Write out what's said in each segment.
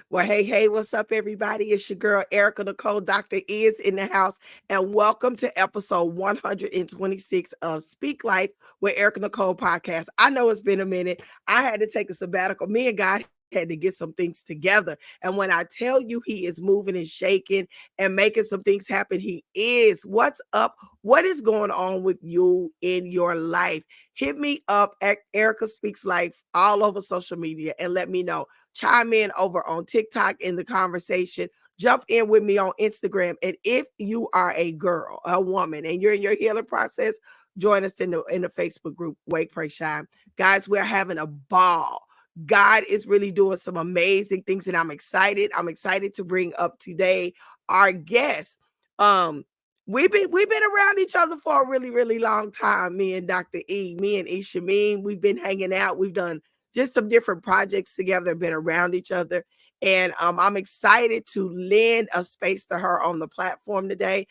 Well, hey, what's up, everybody? It's your girl, Nicole. Dr. E is in the house, and welcome to episode 126 of Speak Life with Nicole podcast. I know it's been a minute. I had to take a sabbatical. Me and God had to get some things together. And when I tell you he is moving and shaking and making some things happen, he is. What's up? What is going on with you in your life? Hit me up at Erica Speaks Life all over social media and let me know. Chime in over on TikTok in the conversation. Jump in with me on Instagram. And if you are a girl, a woman, and you're in your healing process, join us in the Facebook group, Wake, Pray, Shine. Guys, we're having a ball. God is really doing some amazing things, and I'm excited. I'm excited to bring up today our guest. Um, we've been around each other for a really, really long time. Me and Dr. E, me and Ishameen, we've been hanging out. We've done just some different projects together, been around each other. And I'm excited to lend a space to her on the platform today.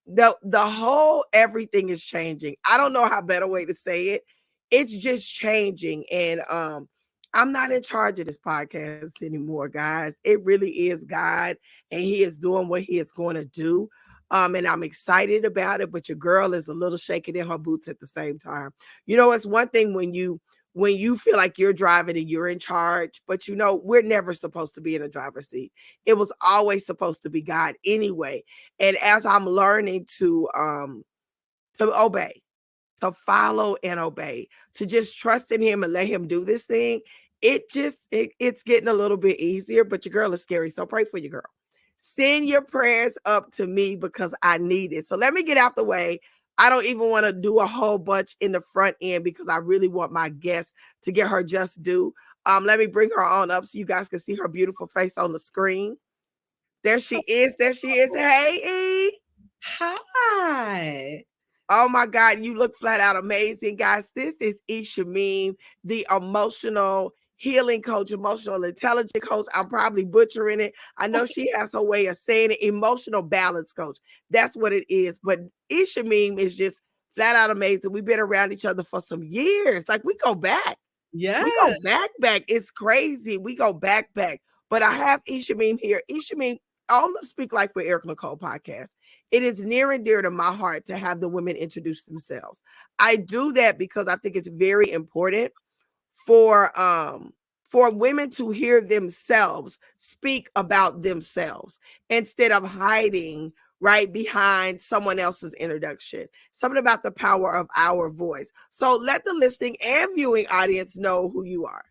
The whole everything is changing. I don't know how better way to say it. It's just changing. And I'm not in charge of this podcast anymore, guys. It really is God, and He is doing what He is going to do. And I'm excited about it, but your girl is a little shaking in her boots at the same time. It's one thing when you feel like you're driving and you're in charge, but we're never supposed to be in a driver's seat. It was always supposed to be God anyway. And as I'm learning to obey, to follow and obey, to just trust in Him and let Him do this thing, it's getting a little bit easier. But your girl is scary, so pray for your girl. Send your prayers up to me because I need it. So let me get out the way. I don't even want to do a whole bunch in the front end because I really want my guest to get her just due. Let me bring her on up so you guys can see her beautiful face on the screen. There she is. There she is. Hey, E. Hi. Oh my God, you look flat out amazing, guys. This is Ishameen, the emotional healing coach, emotional intelligence coach. I'm probably butchering it. I know she has her way of saying it. Emotional balance coach. That's what it is. But Ishameen is just flat out amazing. We've been around each other for some years. Like we go back. We go Yes. back. It's crazy. We go back. But I have Ishameen here. Ishameen on the Speak Life with Nicole podcast. It is near and dear to my heart to have the women introduce themselves. I do that because I think it's very important for for women to hear themselves speak about themselves instead of hiding right behind someone else's introduction. Something about the power of our voice. So let the listening and viewing audience know who you are.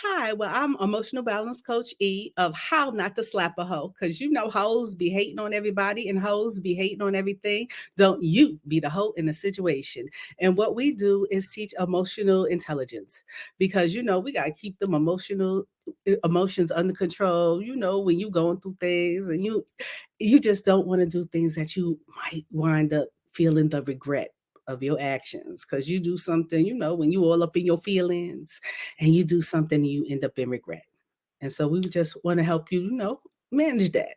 Hi. Well, I'm emotional balance coach E of how not to slap a hoe. Because hoes be hating on everybody and hoes be hating on everything. Don't you be the hoe in the situation. And what we do is teach emotional intelligence because we gotta keep them emotions under control. When you going through things and you just don't want to do things that you might wind up feeling the regret of your actions because you do something, when you all up in your feelings and you do something and you end up in regret. And so we just want to help you, manage that.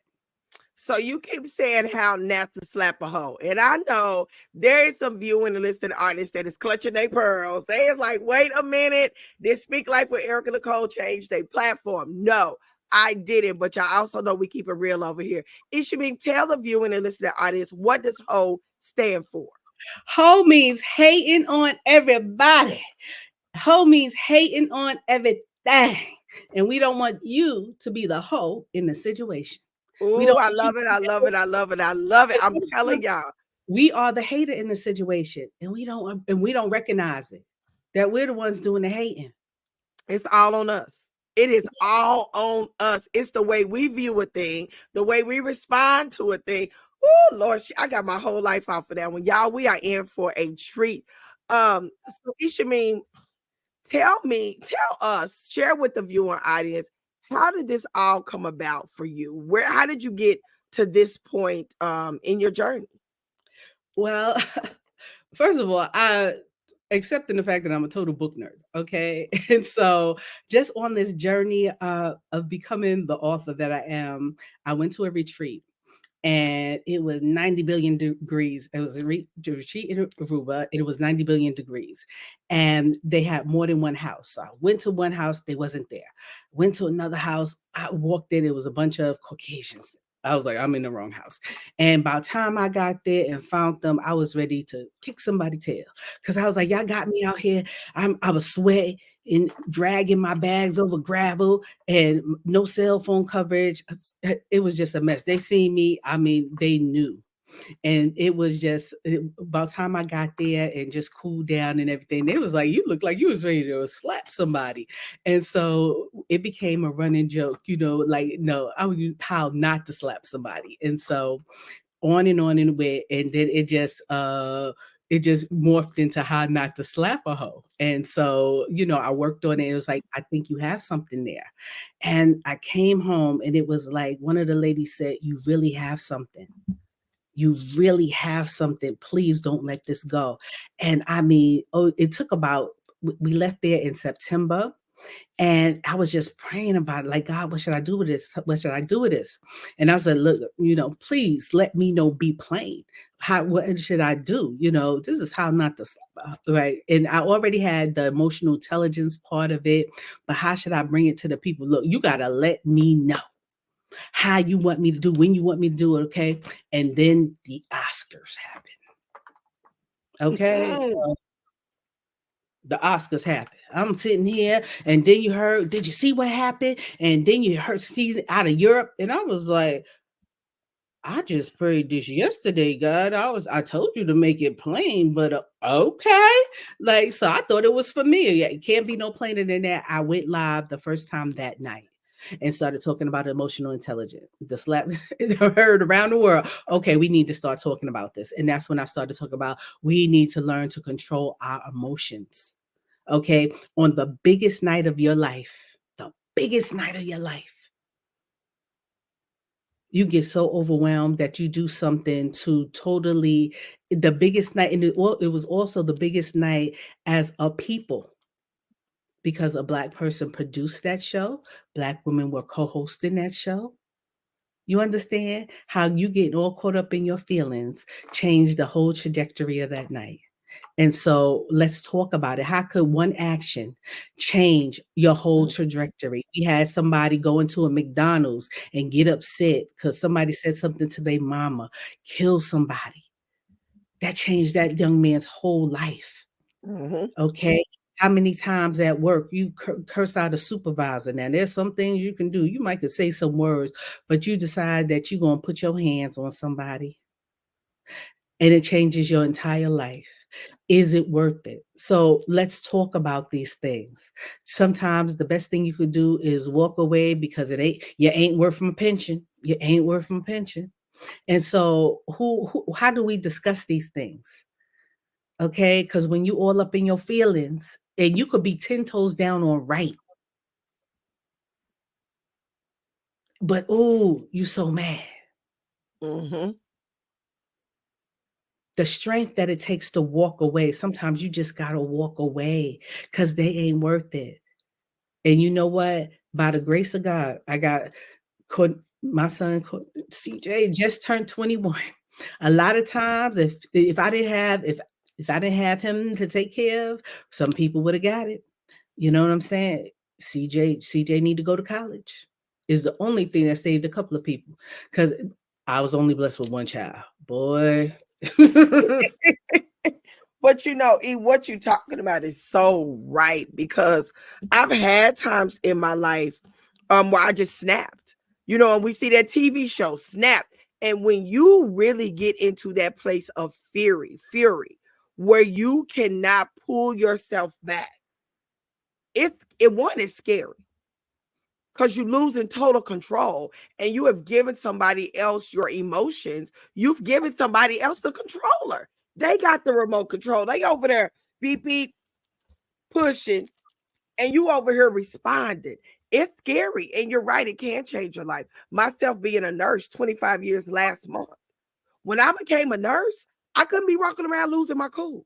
So you keep saying how not to slap a hoe. And I know there is some viewing and listening artists that is clutching their pearls. They is like, wait a minute, this Speak Life with Nicole changed their platform. No, I didn't. But y'all also know we keep it real over here. Ishameen, tell the viewing and listening audience, what does hoe stand for? Hoe means hating on everybody. Hoe means hating on everything. And we don't want you to be the hoe in the situation. We Oh, don't I want you love to it. be I that love hoe. it. I love it. I love it. I'm telling Because y'all. we are the hater in the situation, and we don't recognize it. That we're the ones doing the hating. It's all on us. It is all on us. It's the way we view a thing, the way we respond to a thing. Oh Lord, I got my whole life off of that one. Y'all, we are in for a treat. So Ishameen, tell us, share with the viewer audience, how did this all come about for you? How did you get to this point in your journey? Well, first of all, I accepting the fact that I'm a total book nerd, okay? And so just on this journey of becoming the author that I am, I went to a retreat and it was 90 billion degrees. It was a retreat in Aruba, and it was 90 billion degrees. And they had more than one house. So I went to one house, they wasn't there. Went to another house, I walked in, it was a bunch of Caucasians. I was like, I'm in the wrong house. And by the time I got there and found them, I was ready to kick somebody's tail. Because I was like, y'all got me out here. I was sweating and dragging my bags over gravel and no cell phone coverage. It was just a mess. They seen me. I mean, they knew. And it was just about time I got there and just cooled down and everything. They was like, you look like you was ready to slap somebody. And so it became a running joke, like, no, I would how not to slap somebody. And so on and on and way. And then it just morphed into how not to slap a hoe. And so, I worked on it. It was like, I think you have something there. And I came home and it was like one of the ladies said, you really have something. You really have something. Please don't let this go. And I mean, it took about, we left there in September. And I was just praying about it, like, God, what should I do with this? What should I do with this? And I said, look, please let me know, be plain. What should I do? This is how not to, right? And I already had the emotional intelligence part of it, but how should I bring it to the people? Look, you got to let me know how you want me to do, when you want me to do it, okay? And then the Oscars happen, okay? The Oscars happened. I'm sitting here, and then you heard, did you see what happened? And then you heard season out of Europe, and I was like, I just prayed this yesterday, God. I told you to make it plain, but okay. Like, so I thought it was familiar. It can't be no plainer than that. I went live the first time that night and started talking about emotional intelligence. The slap heard around the world. Okay, we need to start talking about this. And that's when I started talking about we need to learn to control our emotions. Okay, on the biggest night of your life, the biggest night of your life, you get so overwhelmed that you do something to totally the biggest night, and it was also the biggest night as a people because a Black person produced that show. Black women were co-hosting that show. You understand how you get all caught up in your feelings changed the whole trajectory of that night. And so let's talk about it. How could one action change your whole trajectory? We had somebody go into a McDonald's and get upset because somebody said something to their mama, kill somebody. That changed that young man's whole life. Okay. How many times at work you curse out a supervisor? Now, there's some things you can do. You might could say some words, but you decide that you're going to put your hands on somebody and it changes your entire life. Is it worth it? So let's talk about these things. Sometimes the best thing you could do is walk away because you ain't worth my pension. You ain't worth my pension. And so how do we discuss these things? Okay, because when you all up in your feelings, and you could be 10 toes down on right, but oh, you so mad. The strength that it takes to walk away. Sometimes you just gotta walk away because they ain't worth it. And you know what? By the grace of God, I got my son CJ just turned 21. A lot of times, if I didn't have if I didn't have him to take care of, some people would have got it. You know what I'm saying? CJ need to go to college. Is the only thing that saved a couple of people because I was only blessed with one child. Boy. But what you're talking about is so right because I've had times in my life where I just snapped. And we see that TV show Snap. And when you really get into that place of fury, where you cannot pull yourself back, it's scary because you're losing total control and you have given somebody else your emotions. You've given somebody else the controller. They got the remote control. They over there beep, beep, pushing, and you over here responding. It's scary. And you're right. It can change your life. Myself being a nurse 25 years last month. When I became a nurse, I couldn't be walking around losing my cool.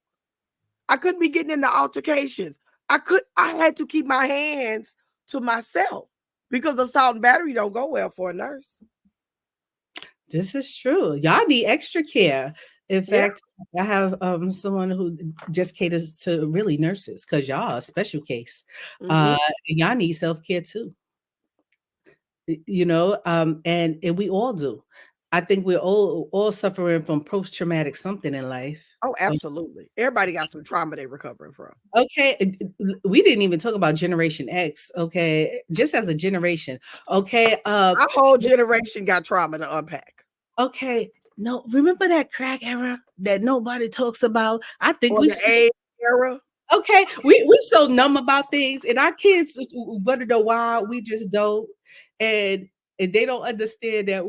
I couldn't be getting into altercations. I had to keep my hands to myself because assault and battery don't go well for a nurse. This is true. Y'all need extra care. In Yeah. fact, I have someone who just caters to really nurses because y'all a special case. Hmm. Y'all need self-care too. And we all do. I think we're all suffering from post-traumatic something in life. Oh, absolutely. Everybody got some trauma they recovering from. Okay, we didn't even talk about Generation X, okay? Just as a generation, okay? Our whole generation got trauma to unpack. Okay, no, remember that crack era that nobody talks about? I think Or we the so AIDS era. okay, we so numb about things, and our kids wanna know why we just don't, and and they don't understand that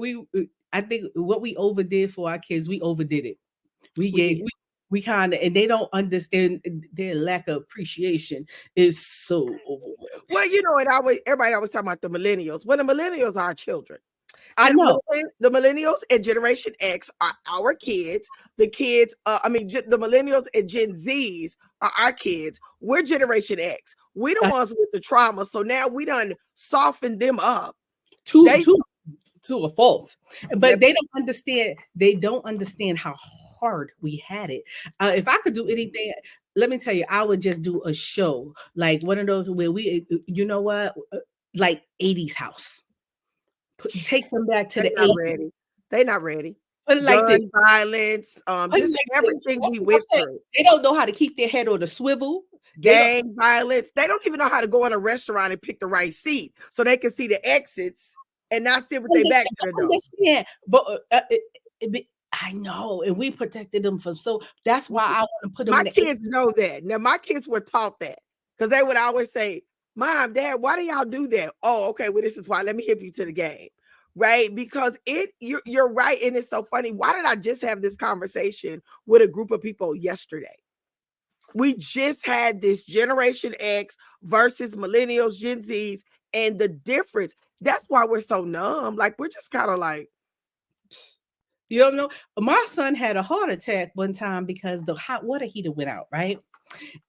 I think what we overdid for our kids, we overdid it. We We gave did. we kinda and they don't understand their lack of appreciation is so overwhelming. Well, and everybody always talking about the millennials. Well, the millennials are our children. I know. The millennials and Generation X are our kids. The kids, the millennials and Gen Zs are our kids. We're Generation X. We the Uh, ones with the trauma. So now we done softened them up. to They to to a fault. they But they don't understand how hard we had it. If I could do anything, let me tell you, I would just do a show like one of those where you know what, like 80s house. Take them back to they the not 80s. ready. They not ready. Put it like this. Gun violence, Put it just like this. everything That's we what I'm went saying. through. They don't know how to keep their head on a swivel. They don't. Gang violence. They don't even know how to go in a restaurant and pick the right seat so they can see the exits and not sit with their back to the door. Understand, but I know, and we protected them from so. That's why I want to put them My in the. kids know that. Now, my kids were taught that because they would always say, Mom, Dad, why do y'all do that? Oh, okay. Well, this is why. Let me hip you to the game. Right? Because you're right. And it's so funny. Why did I just have this conversation with a group of people yesterday? We just had this Generation X versus millennials, Gen Zs, and the difference. That's why we're so numb. Like, we're just kind of like, You don't know. My son had a heart attack one time because the hot water heater went out, right?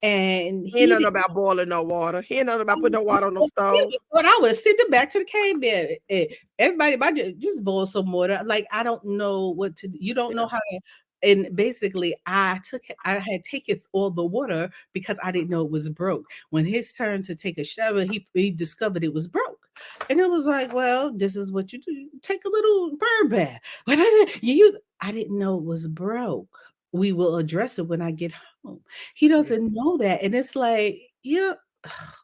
And he ain't he nothing didn't. about boiling no water. He ain't nothing about putting no water on the stove. But I was sitting back to the caveman. Everybody, just boil some water. Like I don't know what to. You don't Yeah. know how to. And basically, I had taken all the water because I didn't know it was broke. When his turn to take a shower, he discovered it was broke, and it was like, well, this is what you do. You take a little bird bath. But I didn't know it was broke. We will address it when I get home. He Yeah. doesn't know that, and it's like, yeah.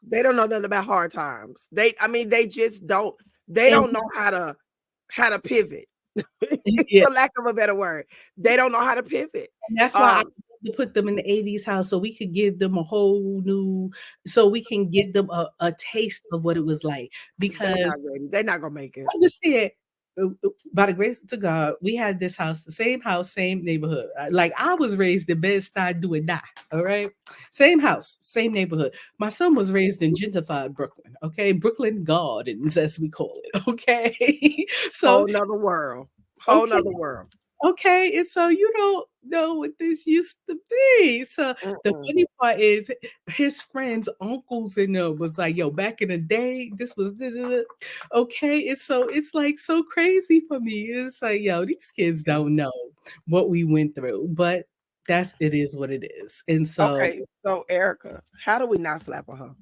They don't know nothing about hard times. They just don't. They And don't know how to pivot. yeah, For lack of a better word, they don't know how to pivot. and that's why I Um, wanted to put them in the 80s house so we could give them a whole new so we can give them a taste of what it was like. they Because not ready. They're not gonna make it. understand, by the grace to God, we had this house, same neighborhood. Like I was raised in Bed-Stuy, do or die. All right, same house, same neighborhood. My son was raised in gentrified Brooklyn. Okay, Brooklyn Gardens, as we call it. Okay, so Whole nother world. Whole okay. nother world. Okay, and so you don't know what this used to be. So the Mm-mm. funny part is his friends, uncles, and them was like, "Yo, back in the day, this was okay." And so it's like so crazy for me. It's like, yo, these kids don't know what we went through, but it is what it is. And so, Okay, so Erica, how do we not slap a hoe?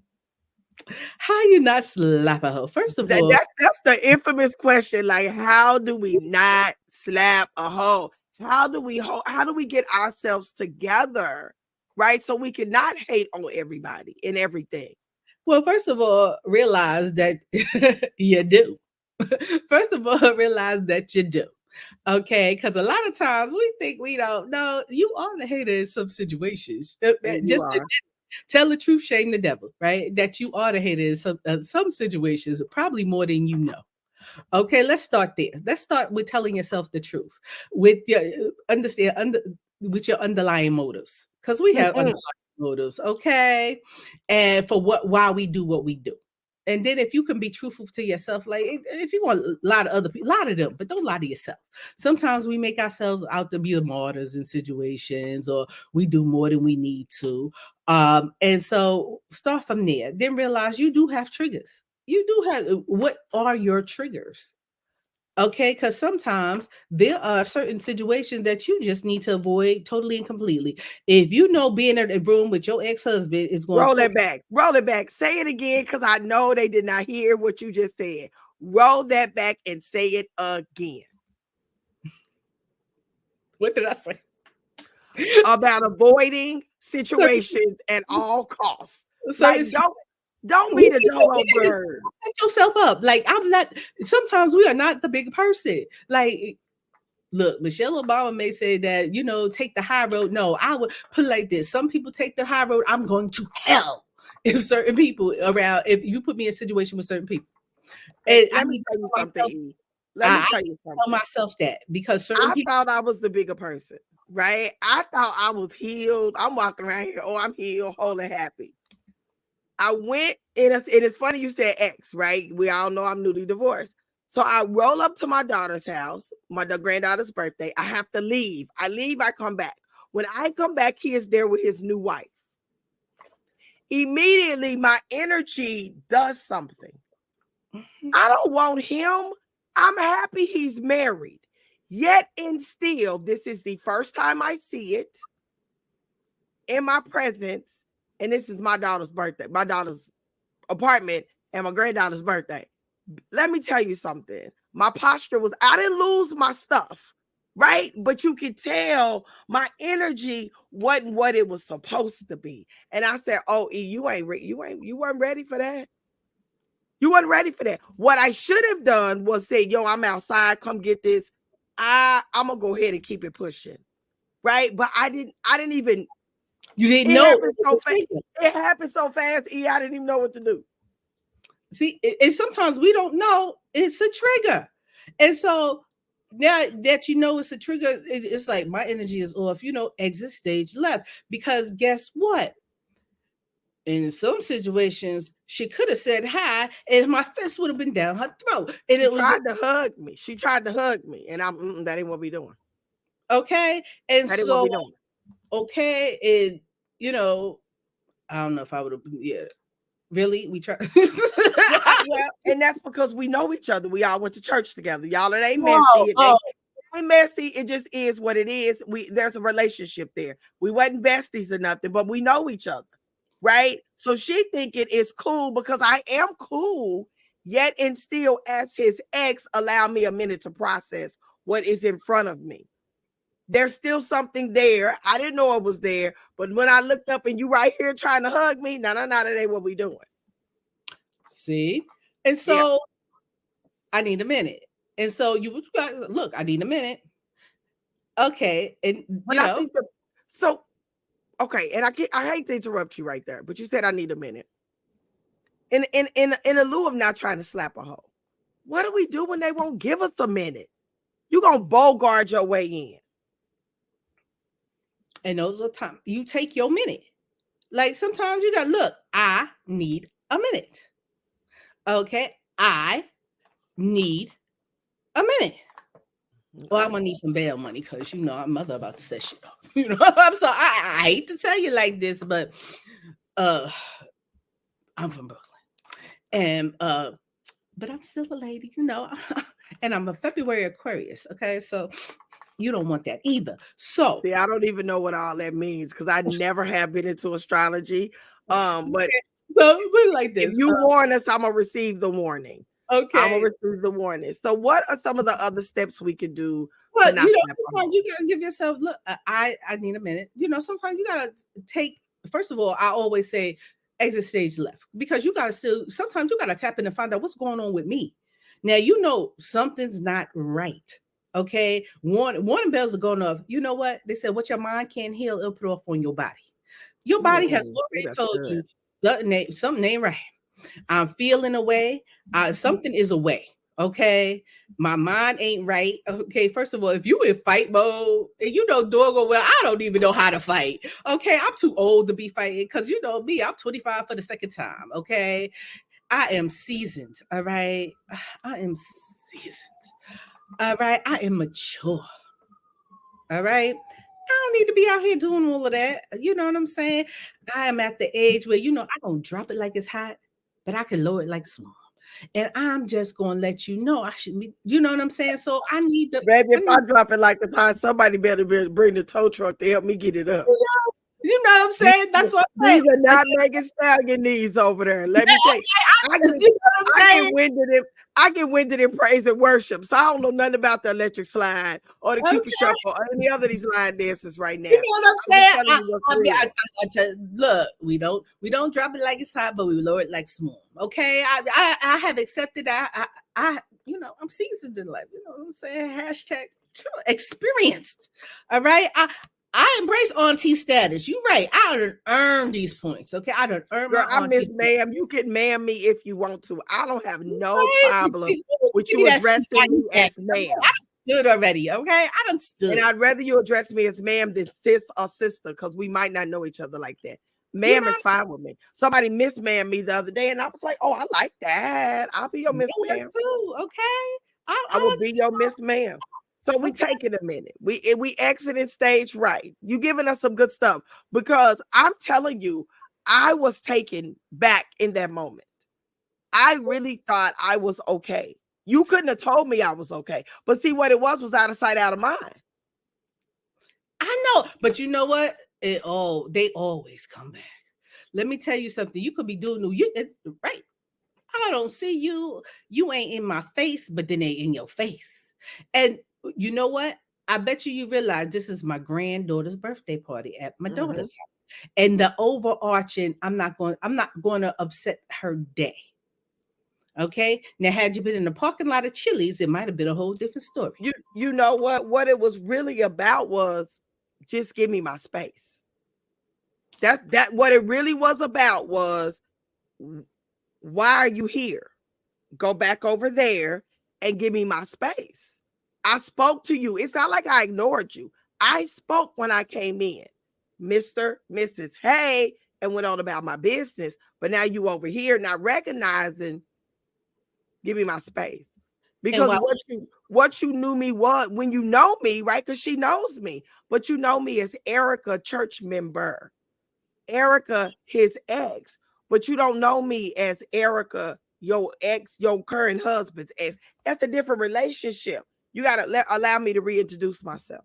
how you not slap a hoe? First of all, That's the infamous question. Like, how do we not slap a hoe? How do we get ourselves together, right? So we can not hate on everybody and everything. first of all, realize that you do. First of all, realize that you do. Okay, because a lot of times we think we don't know. You are the hater in some situations. And you Just are. tell the truth, shame the devil, right? That you are the hater in some situations, probably more than you know. Okay, let's start there. Let's start with telling yourself the truth with your with your underlying motives, because we have Mm-mm. underlying motives. Okay, and for why we do what we do. And then if you can be truthful to yourself, like if you want a lot of other people, lie to them, but don't lie to yourself. Sometimes we make ourselves out to be the martyrs in situations, or we do more than we need to. And so start from there. Then realize you do have triggers. You do have what are your triggers? Okay, because sometimes there are certain situations that you just need to avoid totally and completely. If you know being in a room with your ex-husband is going Roll to it back. Roll it back. Say it again because I know they did not hear what you just said. Roll that back and say it again. what did I say? About avoiding certain, situations at all costs. certain Like don't we be the dodo bird. set yourself up. Like I'm not. Sometimes we are not the big person. Like look, Michelle Obama may say that, take the high road. No, I would put it like this. Some people take the high road. I'm going to hell if certain people around, if you put me in a situation with certain people. And And I let me need to tell you tell something, myself, E. Let me I tell need you to tell something. myself that because certain I people, thought I was the bigger person, right? I thought I was healed. I'm walking around here. Oh, I'm healed, whole and happy. I went, and it's funny you said ex, right? We all know I'm newly divorced. So I roll up to my daughter's house, my granddaughter's birthday. I have to leave. I leave, I come back. When I come back, he is there with his new wife. Immediately, my energy does something. I don't want him. I'm happy he's married. Yet and still, this is the first time I see it in my presence. And this is my daughter's birthday, my daughter's apartment, and my granddaughter's birthday. Let me tell you something. My posture was, I didn't lose my stuff, right? But you could tell my energy wasn't what it was supposed to be. And I said, "Oh, E, you weren't ready for that. You weren't ready for that. What I should have done was say, yo, I'm outside, come get this. I'm gonna go ahead and keep it pushing. Right. But I didn't even you didn't it know happened it was so a fast. trigger. It happened so fast, E, I didn't even know what to do. See, and sometimes we don't know it's a trigger. And so now that you know it's a trigger, it's like my energy is off, exit stage left. Because guess what? In some situations, she could have said hi, and my fist would have been down her throat. And She it was tried to hug me. She tried to hug me. And that ain't what we doing. okay. And That ain't what so, we doing. okay, and I don't know if I would have, yeah, really? We try. Well, and that's because we know each other. We all went to church together. Y'all, it ain't messy. Oh, oh, Ain't messy. It just is what it is. There's a relationship there. We wasn't besties or nothing, but we know each other, right? So she thinking it's cool because I am cool, yet and still, as his ex, allow me a minute to process what is in front of me. There's still something there. I didn't know it was there, but when I looked up and you right here trying to hug me, no, that ain't what we doing. see? And Yeah. so I need a minute. And so you got look, I need a minute. Okay. And But I think so okay, and I hate to interrupt you right there, but you said I need a minute. In a lieu of not trying to slap a hoe, what do we do when they won't give us a minute? You gonna bogart your way in. and those are time you take your minute. Like sometimes you got look, I need a minute. Okay. I need a minute. Well, I'm Okay. gonna need some bail money because our mother about to set shit off. I'm sorry. I hate to tell you like this, but uh I'm from Brooklyn. And but I'm still a lady, and I'm a February Aquarius. Okay, so you don't want that either. So See, I don't even know what all that means because I never have been into astrology. But so put it like if this. you warn us, I'm gonna receive the warning. I'm gonna Okay. receive the warning. So, what are some of the other steps we could do to But not slap a sometimes hoe? you gotta give yourself look. I need a minute. Sometimes you gotta take. First of all, I always say exit stage left because you gotta still. Sometimes you gotta tap in and find out what's going on with me. Now something's not right. Okay, warning bells are going off. You know what they said? What your mind can't heal, it'll put off on your body. Your body has Ooh, already that's told good. you something ain't right. I'm feeling away. Something is away. Okay. My mind ain't right. Okay. First of all, if you in fight mode, and doggone well, I don't even know how to fight. Okay. I'm too old to be fighting because me, I'm 25 for the second time. Okay. I am seasoned. All right. I am seasoned. All right. I am mature. All right. I don't need to be out here doing all of that. You know what I'm saying? I am at the age where, I don't drop it like it's hot, but I can lower it like small. And I'm just gonna let you know I should be, you know what I'm saying? So I need to Baby, I if I need drop it like the time, somebody better bring the tow truck to help me get it up. you know what I'm These, saying? That's what I'm these saying. are I not Megan Stallion knees over there. Let me tell you, I you get know what I I'm get saying? winded in I get winded in praise and worship. So I don't know nothing about the electric slide or the Cupid Okay. shuffle or any other of these line dances right You now. know what I'm I'm just saying? telling you what's real. I tell look, we don't drop it like it's hot, but we lower it like small. Okay, I have accepted that. I'm seasoned in life. You know what I'm saying? Hashtag true experienced. All right, I embrace auntie status. You right. I don't earn these points. Okay, I don't earn Girl, my I auntie miss status. ma'am. You can ma'am me if you want to. I don't have no Right? problem with Give me you that addressing me back. as Okay, I ma'am. done stood already. Okay, I done And stood. I'd rather you address me as ma'am than sis or sister because we might not know each other like that. You Ma'am know, is fine with me. Somebody miss ma'am me the other day, and I was like, oh, I like that. I'll be your that miss work ma'am. too. Okay, I will I be your miss ma'am. So we okay. taking a minute. We exiting stage right. You giving us some good stuff because I'm telling you, I was taken back in that moment. I really thought I was okay. You couldn't have told me I was okay. But see, what it was out of sight, out of mind. I know, but you know what? They always come back. Let me tell you something. You could be doing it's right. I don't see you. You ain't in my face, but then they in your face. And you know what? I bet you realize this is my granddaughter's birthday party at my Mhm. daughter's house. And the overarching, I'm not going to upset her day. Okay. Now, had you been in the parking lot of Chili's, it might have been a whole different story. You know what? What it was really about was just give me my space. That what it really was about was why are you here? Go back over there and give me my space. I spoke to you. It's not like I ignored you. I spoke when I came in, Mr., Mrs. Hey, and went on about my business. But now you over here not recognizing, give me my space. And Because while what you knew me was when you know me, right? Because she knows me, but you know me as Erika, church member, Erika, his ex, but you don't know me as Erika, your ex, your current husband's ex. That's a different relationship. You gotta allow me to reintroduce myself.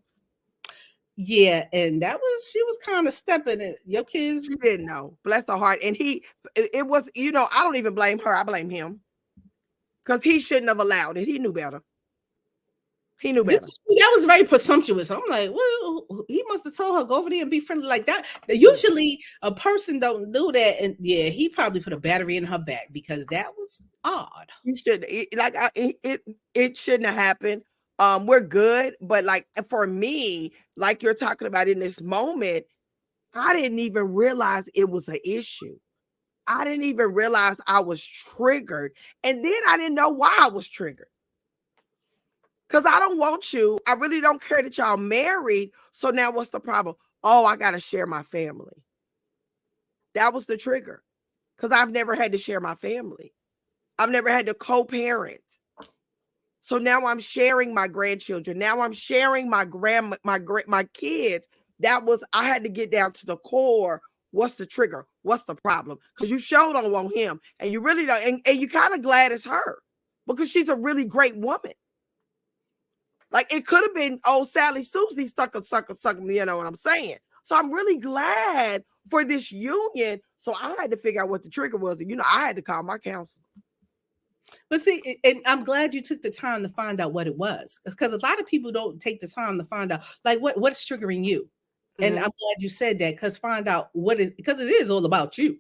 yeah, and she was kind of stepping it. Your kids. She didn't know. Bless her heart. And it was, I don't even blame her. I blame him because he shouldn't have allowed it. He knew better. He knew better. That was very presumptuous. I'm like, well, he must have told her go over there and be friendly like that. Usually, a person don't do that, and yeah, he probably put a battery in her back because that was odd. You should it shouldn't have happened. We're good, but like for me, like you're talking about in this moment, I didn't even realize it was an issue. I didn't even realize I was triggered. And then I didn't know why I was triggered. Because I don't want you. I really don't care that y'all married. So now what's the problem? Oh, I got to share my family. That was the trigger. Because I've never had to share my family. I've never had to co-parent. So now I'm sharing my grandchildren. Now I'm sharing my kids. I had to get down to the core. What's the trigger? What's the problem? Because you sure don't want him, and you really don't, and you kind of glad it's her because she's a really great woman. Like it could have been Sally Susie sucker, you know what I'm saying? So I'm really glad for this union. So I had to figure out what the trigger was. And I had to call my counselor. But see, and I'm glad you took the time to find out what it was, because a lot of people don't take the time to find out like what's triggering you. And I'm Mm-hmm. glad you said that, because find out what is, because it is all about you.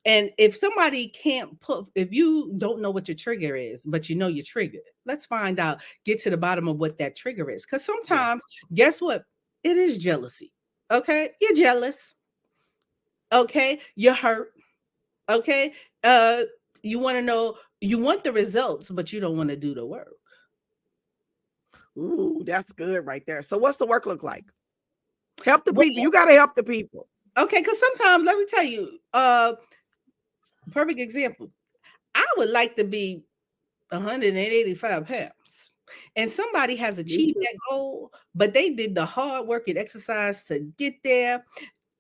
And if somebody can't if you don't know what your trigger is, but you know you're triggered, let's find out, get to the bottom of what that trigger is. Because Yeah. sometimes, guess what? It is jealousy. Okay. You're jealous. Okay. You're hurt. Okay. Uh, you want to know, you want the results, but you don't want to do the work. Ooh, that's good right there. So what's the work look like? Help the Well, people. You got to help the people. okay. Because sometimes, let me tell you, perfect example. I would like to be 185 pounds. And somebody has Me achieved too. that goal, but they did the hard work and exercise to get there.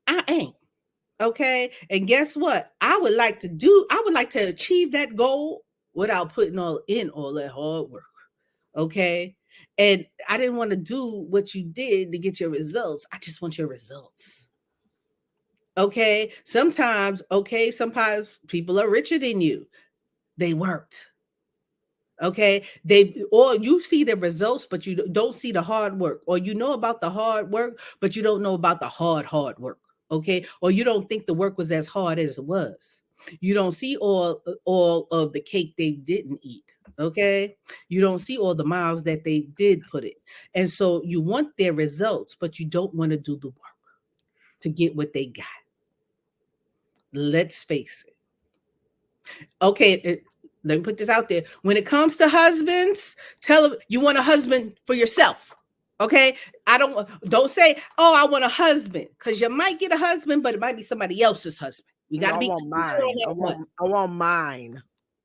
I ain't. Okay. And guess what? I would like to achieve that goal without putting all that hard work. Okay. And I didn't want to do what you did to get your results. I just want your results. Sometimes people are richer than you. They worked. Okay. Or you see the results, but you don't see the hard work, or you know about the hard work, but you don't know about the hard work. Okay. Or you don't think the work was as hard as it was. You don't see all of the cake they didn't eat. Okay. You don't see all the miles that they did put in. And so you want their results, but you don't want to do the work to get what they got. Let's face it. Okay, let me put this out there. When it comes to husbands, tell them you want a husband for yourself. Okay, don't say, "Oh, I want a husband," because you might get a husband, but it might be somebody else's husband. We got No, to I be want clear on mine. that one. I want mine.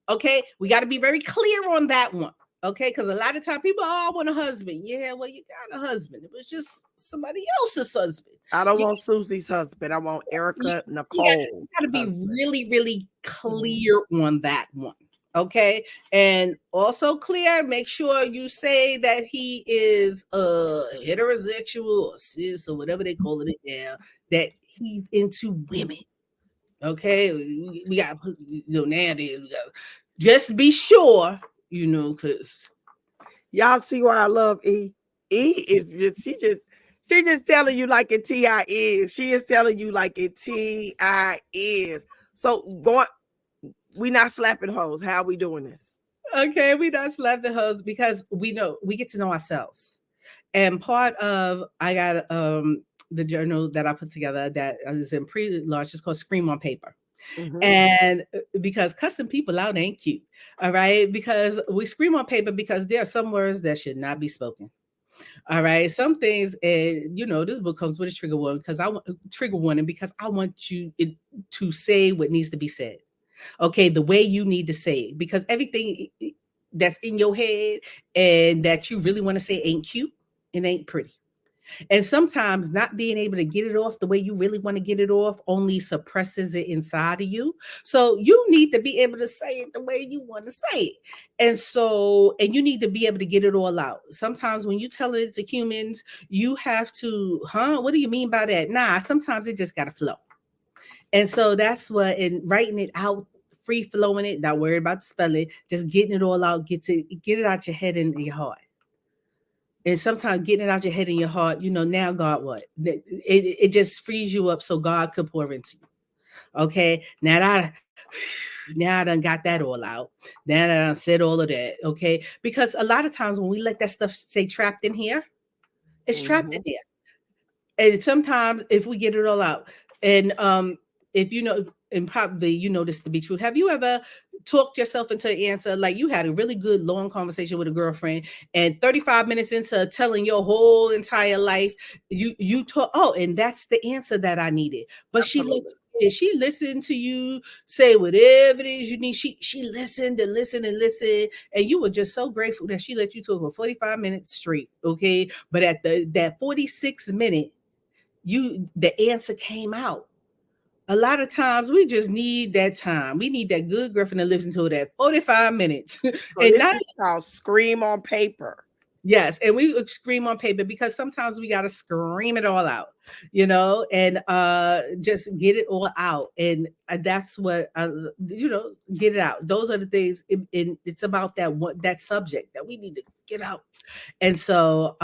Okay, we got to be very clear on that one. Okay, because a lot of time people, "Oh, I want a husband." Yeah, well, you got a husband. It was just somebody else's husband. I don't You want Susie's husband. I want you, Erika you Nicole got to be husband. really, really Mhm. clear on that one. Okay. And also clear, make sure you say that he is heterosexual or cis or whatever they call it now, that he's into women. Okay. We got, nowadays, we got, just be sure, because Y'all see why I love E? E is just she just telling you like it Ti is. She is telling you like it Ti is. So we not slapping hoes. How we doing this? okay, we not slapping hoes because we get to know ourselves. And part of I got the journal that I put together that is in pre-launch. It's called Scream on Paper. Mm-hmm. And because cussing people out ain't cute, all right? Because we scream on paper because there are some words that should not be spoken. All right, some things, and this book comes with a trigger warning because I want you to say what needs to be said. Okay, the way you need to say it, because everything that's in your head and that you really want to say ain't cute and ain't pretty. And sometimes not being able to get it off the way you really want to get it off only suppresses it inside of you. So you need to be able to say it the way you want to say it. And you need to be able to get it all out. Sometimes when you tell it to humans, you have to, what do you mean by that? Nah, sometimes it just got to flow. And so that's what, in writing it out, free flowing it, not worry about the spelling, just getting it all out, get it out your head and your heart. And sometimes getting it out your head and your heart, now God, what? It just frees you up so God could pour into you. Okay. Now I done got that all out. Now I done said all of that. Okay. Because a lot of times when we let that stuff stay trapped in here, it's trapped Mm-hmm. in here. And sometimes if we get it all out, and if and probably you know this to be true, have you ever talked yourself into an answer, like you had a really good long conversation with a girlfriend, and 35 minutes into telling your whole entire life, you talk, oh, and that's the answer that I needed, but Absolutely. she listened to you say whatever it is you need. She listened and listened and listened, and you were just so grateful that she let you talk for 45 minutes straight. Okay, but at that 46 minute, the answer came out. A lot of times we just need that time. We need that good griffin to listen to that 45 minutes. So And this not is called scream on paper. yes, and we scream on paper because sometimes we gotta scream it all out, and just get it all out. And that's what get it out. Those are the things, it's about that subject that we need to get out. And so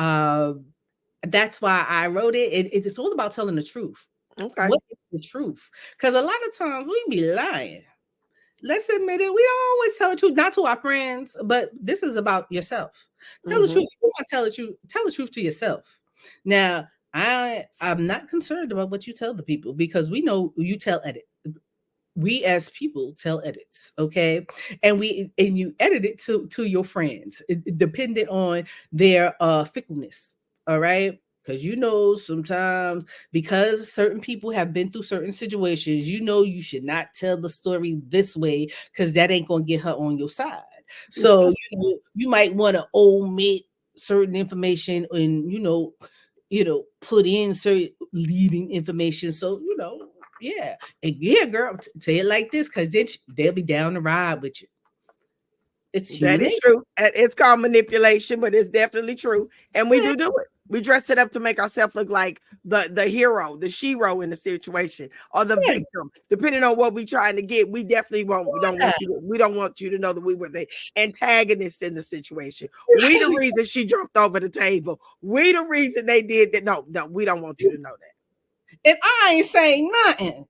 that's why I wrote it. It's all about telling the truth. Okay. What is the truth? Because a lot of times we be lying. Let's admit it. We don't always tell the truth, not to our friends, but this is about yourself. Tell the Mm-hmm. truth. If you want to tell the truth, tell the truth to yourself. Now, I'm not concerned about what you tell the people because we know you tell edits. We as people tell edits, okay, and you edit it to your friends, dependent on their fickleness, all right, because sometimes, because certain people have been through certain situations, you should not tell the story this way because that ain't gonna get her on your side. So you might want to omit certain information and put in certain leading information, so yeah. And yeah, girl, say it like this, because then they'll be down the ride with you. It's That human is nature. true. It's called manipulation, but it's definitely true. And we Yeah, do it. We dress it up to make ourselves look like the hero, the shero in the situation, or the yeah, victim. Depending on what we're trying to get, we definitely won't. We don't yeah. want you. We don't want you to know that we were the antagonist in the situation. We the reason she jumped over the table. We the reason they did that. No, no, we don't want you to know that. And I ain't saying nothing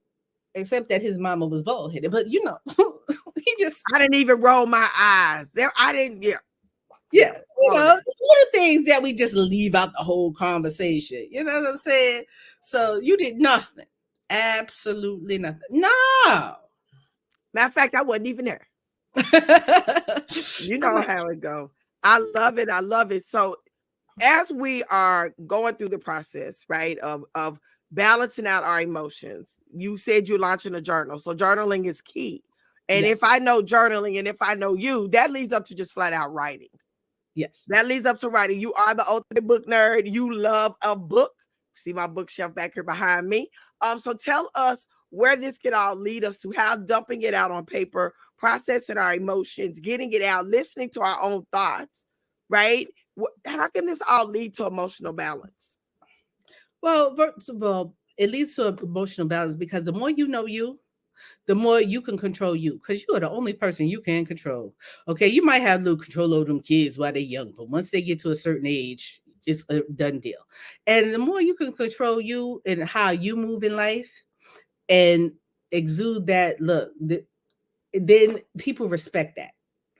except that his mama was bald headed. But he just, I didn't even roll my eyes. There, I didn't. Yeah, yeah, yeah, all of that. little things that we just leave out the whole conversation. You know what I'm saying? So you did nothing, absolutely nothing. No. Matter of fact, I wasn't even there. You I'm know not. how it go. I love it. I love it. So as we are going through the process, right, of balancing out our emotions, you said you're launching a journal. So journaling is key. And if Yes, I know journaling and if I know you, that leads up to just flat out writing. yes. That leads up to writing. You are the ultimate book nerd. You love a book. See my bookshelf back here behind me. So tell us where this can all lead us to, how dumping it out on paper, processing our emotions, getting it out, listening to our own thoughts, right? How can this all lead to emotional balance? Well, first of all, it leads to emotional balance because the more you know you, the more you can control you because you are the only person you can control. Okay, you might have little control over them kids while they're young, but once they get to a certain age, it's a done deal. And the more you can control you and how you move in life and exude that look, then people respect that.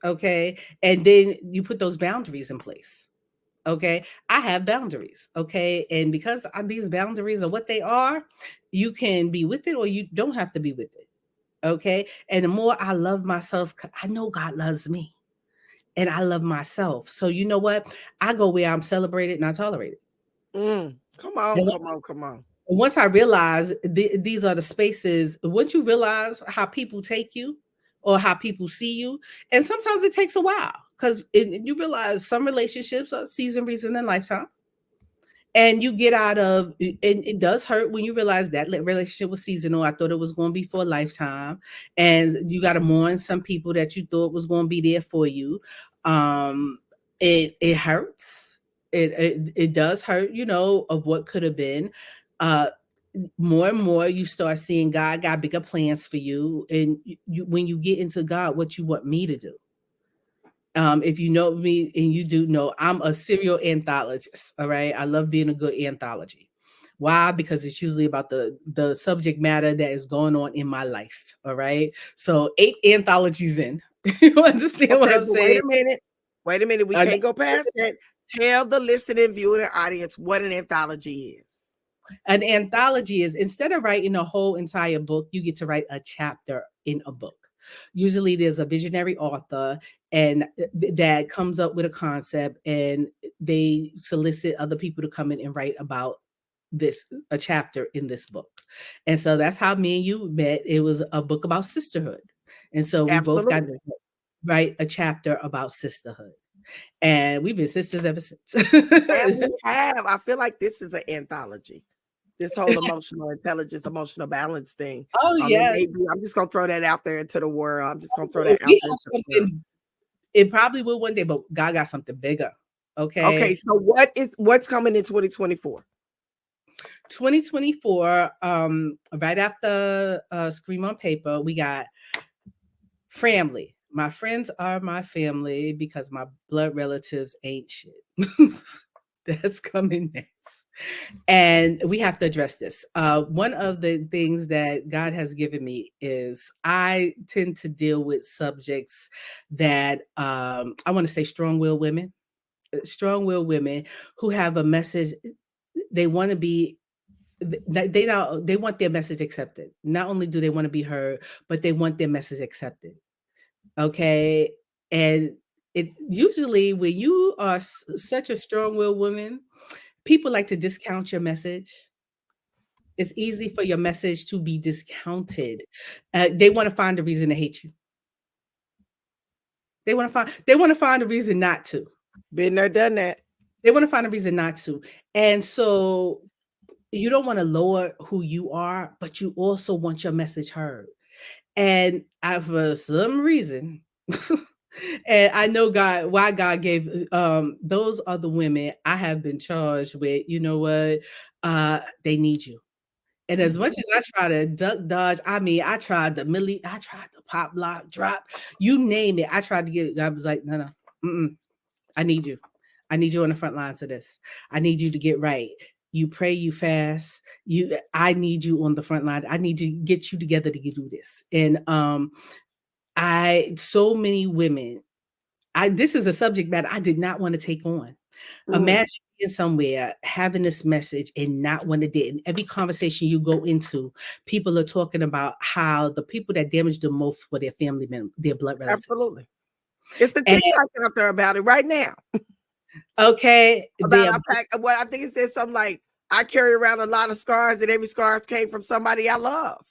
Okay, and then you put those boundaries in place. Okay, I have boundaries. Okay, and because these boundaries are what they are, you can be with it or you don't have to be with it. Okay. And the more I love myself, I know God loves me and I love myself. So, you know what? I go where I'm celebrated, not tolerated. Come on, And come on, come on. once I realize these are the spaces, once you realize how people take you or how people see you, and sometimes it takes a while because you realize some relationships are season, reason, and lifetime. And you get out of and it does hurt when you realize that relationship was seasonal. I thought it was going to be for a lifetime, and you got to mourn some people that you thought was going to be there for you. um it hurts. It does hurt, of what could have been. uh More and more you start seeing God got bigger plans for you, and when you get into God, what you want me to do. If you know me, and you do know, I'm a serial anthologist. All right. I love being a good anthology. Why? Because it's usually about the subject matter that is going on in my life. All right. So 8 anthologies in. You understand what Okay, I'm but wait saying? a minute. Wait a minute. We Okay. can't go past that. Tell the listening viewing audience what an anthology is. An anthology is, instead of writing a whole entire book, you get to write a chapter in a book. Usually there's a visionary author and that comes up with a concept, and they solicit other people to come in and write about this a chapter in this book. And so that's how me and you met. It was a book about sisterhood. And so we both got Absolutely. to write a chapter about sisterhood. And we've been sisters ever since. And we have. I feel like this is an anthology. This whole emotional intelligence, emotional balance thing. Oh It yes. may be. I'm just gonna throw that out there into the world. I'm just gonna throw Oh, that out we there have into the world. something. It probably will one day, but God got something bigger. Okay, Okay. so what's coming in 2024? 2024, right after Scream on Paper, we got family. My friends are my family because my blood relatives ain't shit. That's coming next. And we have to address this. One of the things that God has given me is I tend to deal with subjects that I want to say strong willed women who have a message. They want to be they want their message accepted. Not only do they want to be heard, but they want their message accepted. Okay. And it usually, when you are such a strong-willed woman, people like to discount your message. It's easy for your message to be discounted. They want to find a reason to hate you. They want to find a reason not to. Been there, done that. They want to find a reason not to. And so you don't want to lower who you are, but you also want your message heard. And for some reason, And I know God, why God gave those are the women I have been charged with, you know what? They need you. And as much as I try to duck dodge, I mean, I tried the millie, I tried the pop lock drop, you name it. I tried to get it. God was like, no, no, mm-mm, I need you. I need you on the front lines of this. I need you to get right. You pray, you fast. I need you on the front line. I need to get you together to do this. And so many women. This is a subject matter I did not want to take on. Mm, Imagine being somewhere having this message and not want to do it. In every conversation you go into, people are talking about how the people that damage the most were their family members, their blood relatives. absolutely. It's the And TikTok out there about it right now. okay, About they're I pack. Well, I think it says something like, "I carry around a lot of scars, and every scars came from somebody I love."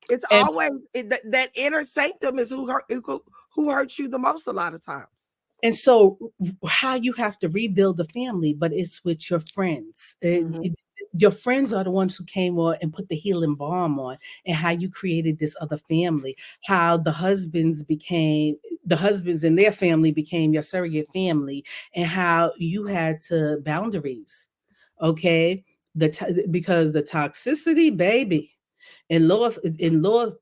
It's and always that inner sanctum is who hurts you the most a lot of times. so how you have to rebuild the family, but it's with your friends. Mhm, Your friends are the ones who came on and put the healing balm on, and how you created this other family. How the husbands and their family became your surrogate family, and how you had to boundaries. Okay, because the toxicity, baby, and Lord,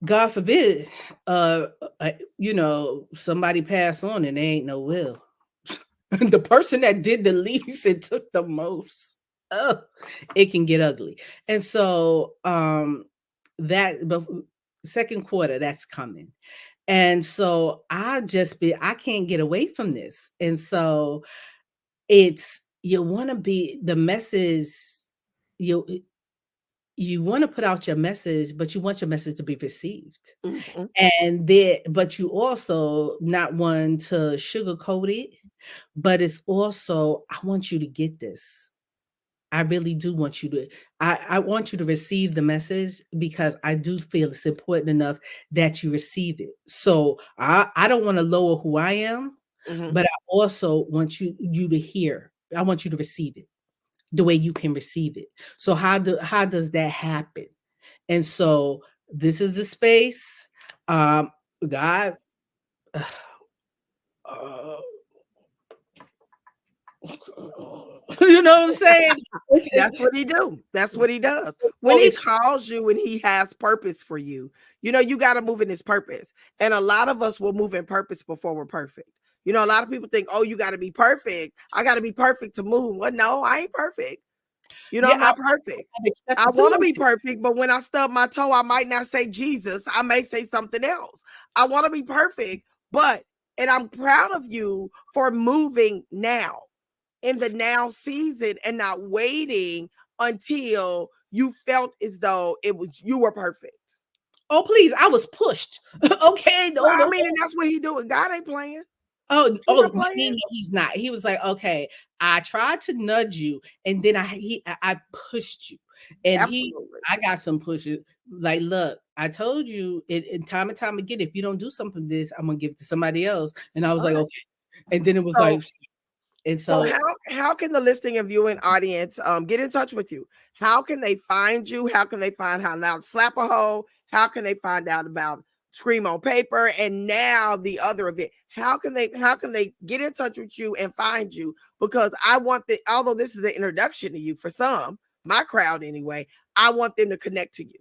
God forbid, somebody pass on and there ain't no will. The person that did the least and took the most, oh, it can get ugly. And so but second quarter, that's coming. And so I can't get away from this. And so it's you want to be the message, you you want to put out your message, but you want your message to be received. mhm, But you also not one to sugarcoat it, but it's also, I want you to get this. I really do want you to, I want you to receive the message because I do feel it's important enough that you receive it. So I don't want to lower who I am, mhm. but I also want you to hear. I want you to receive it the way you can receive it. So how does that happen? And so this is the space. Um, God, uh, you know what I'm saying? That's what he do. That's what he does. When So he it's calls you and he has purpose for you, you got to move in his purpose. And a lot of us will move in purpose before we're perfect. A lot of people think, "Oh, you got to be perfect. I got to be perfect to move." Well, no, I ain't perfect. yeah, I'm not perfect. I've I accepted. Put it want to on. be perfect, but when I stub my toe, I might not say Jesus. I may say something else. I want to be perfect, and I'm proud of you for moving now in the now season and not waiting until you felt as though you were perfect. Oh, please, I was pushed. Okay, Well, no, I no. mean, and that's what he doing. God ain't playing. Oh, He not no, playing. he's not. He was like, okay, I tried to nudge you, and then I pushed you, and Absolutely. I got some pushes. Like, look, I told you, and time and time again, if you don't do something with this, I'm gonna give it to somebody else. And I was All like, right. okay. And then it was So like, and So so how can the listening and viewing audience get in touch with you? How can they find you? How can they find how now slap a hole? How can they find out about Scream on Paper and now the other event? How can they get in touch with you and find you? Because I want although this is an introduction to you for some, my crowd anyway, I want them to connect to you.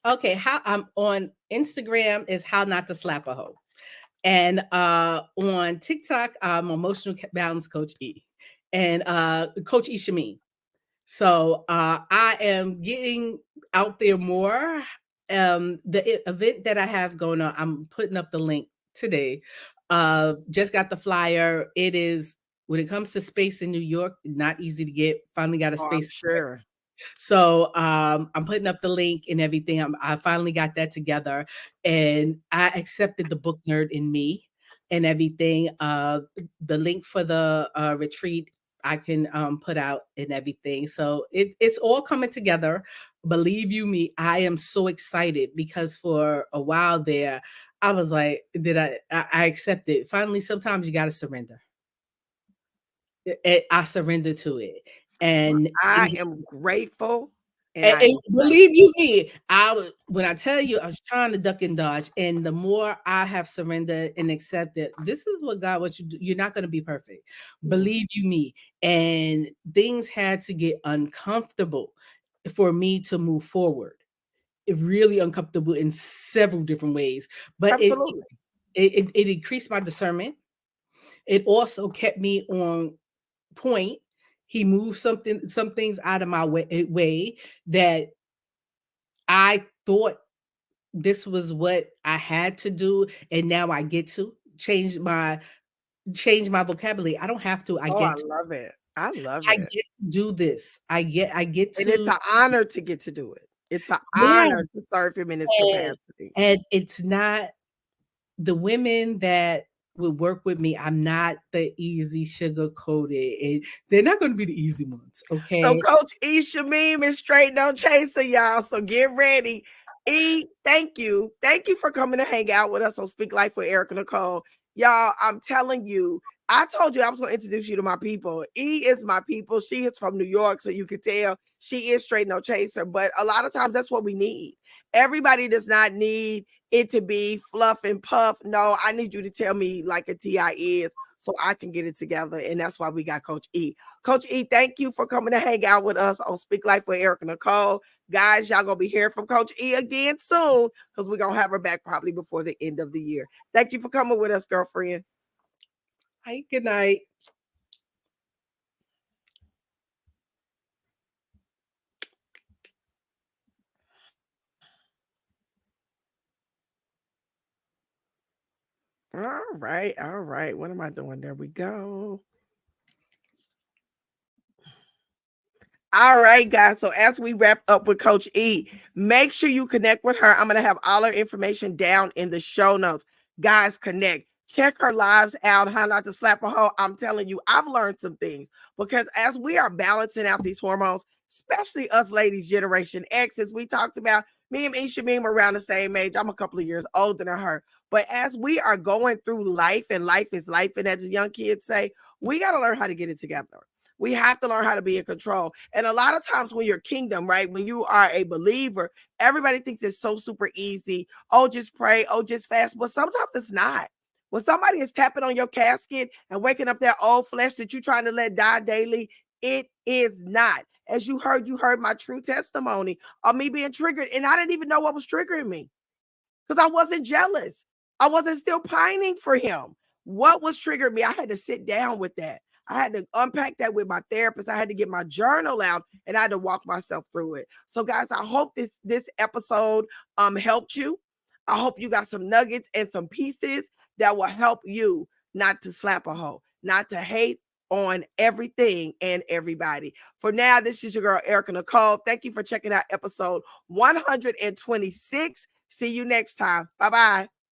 okay, how I'm on Instagram is how not to slap a hoe. And on TikTok, I'm emotional balance coach E. And Coach E Shamin. So I am getting out there more. The event that I have going on, I'm putting up the link today. Just got the flyer. It is when it comes to space in New York, not easy to get. Finally got a Oh, I'm space. sure. So I'm putting up the link and everything. I finally got that together, and I accepted the book nerd in me and everything. The link for the retreat I can put out and everything. So it's all coming together. Believe you me, I am so excited because for a while there, I was like, I accept it. Finally, sometimes you got to surrender. I surrender to it, Well, and I am grateful And I And embrace believe it. you me, I was when I tell you I was trying to duck and dodge, and the more I have surrendered and accepted, this is what God wants you to do. You're not going to be perfect. Mm. Believe you me. And things had to get uncomfortable for me to move forward. It really uncomfortable in several different ways, but Absolutely. it increased my discernment. It also kept me on point. He moved some things out of my way that I thought this was what I had to do, and now I get to change my vocabulary. I don't have to. Oh, I love it. I love I it. get to do this. I get And it's to an honor to get to do it. It's an yeah, honor to serve him in his and capacity. it's not the women that would work with me. I'm not the easy sugar coated, and they're not going to be the easy ones. So Okay, Coach E Shamim is straight no chaser, y'all. So get ready. E, thank you. Thank you for coming to hang out with us on Speak Life with Erica Nicole. Y'all, I'm telling you, I told you I was going to introduce you to my people. E is my people. She is from New York, so you can tell she is straight no chaser. But a lot of times that's what we need. Everybody does not need it to be fluff and puff. No, I need you to tell me like a TI is so I can get it together. And that's why we got Coach E. Coach E, thank you for coming to hang out with us on Speak Life with Erica Nicole. Guys, y'all gonna be hearing from Coach E again soon because we're gonna have her back probably before the end of the year. Thank you for coming with us, girlfriend. hi, good night. All right, all right. What am I doing? There we go. All right, guys. So as we wrap up with Coach E, make sure you connect with her. I'm going to have all her information down in the show notes. Guys, connect. Check her lives out. How not to slap a hoe. I'm telling you, I've learned some things because as we are balancing out these hormones, especially us ladies, Generation X, as we talked about, me and Isha Meem are around the same age. I'm a couple of years older than her. But as we are going through life and life is life, and as the young kids say, we got to learn how to get it together. We have to learn how to be in control. And a lot of times when you're kingdom, right, when you are a believer, everybody thinks it's so super easy. Oh, just pray. Oh, just fast. But sometimes it's not. When somebody is tapping on your casket and waking up that old flesh that you're trying to let die daily, it is not. As you heard my true testimony of me being triggered. And I didn't even know what was triggering me because I wasn't jealous. I wasn't still pining for him. What was triggering me? I had to sit down with that. I had to unpack that with my therapist. I had to get my journal out and I had to walk myself through it. So, guys, I hope this episode helped you. I hope you got some nuggets and some pieces that will help you not to slap a hoe, not to hate on everything and everybody. For now, this is your girl Erica Nicole. Thank you for checking out episode 126. See you next time. Bye bye.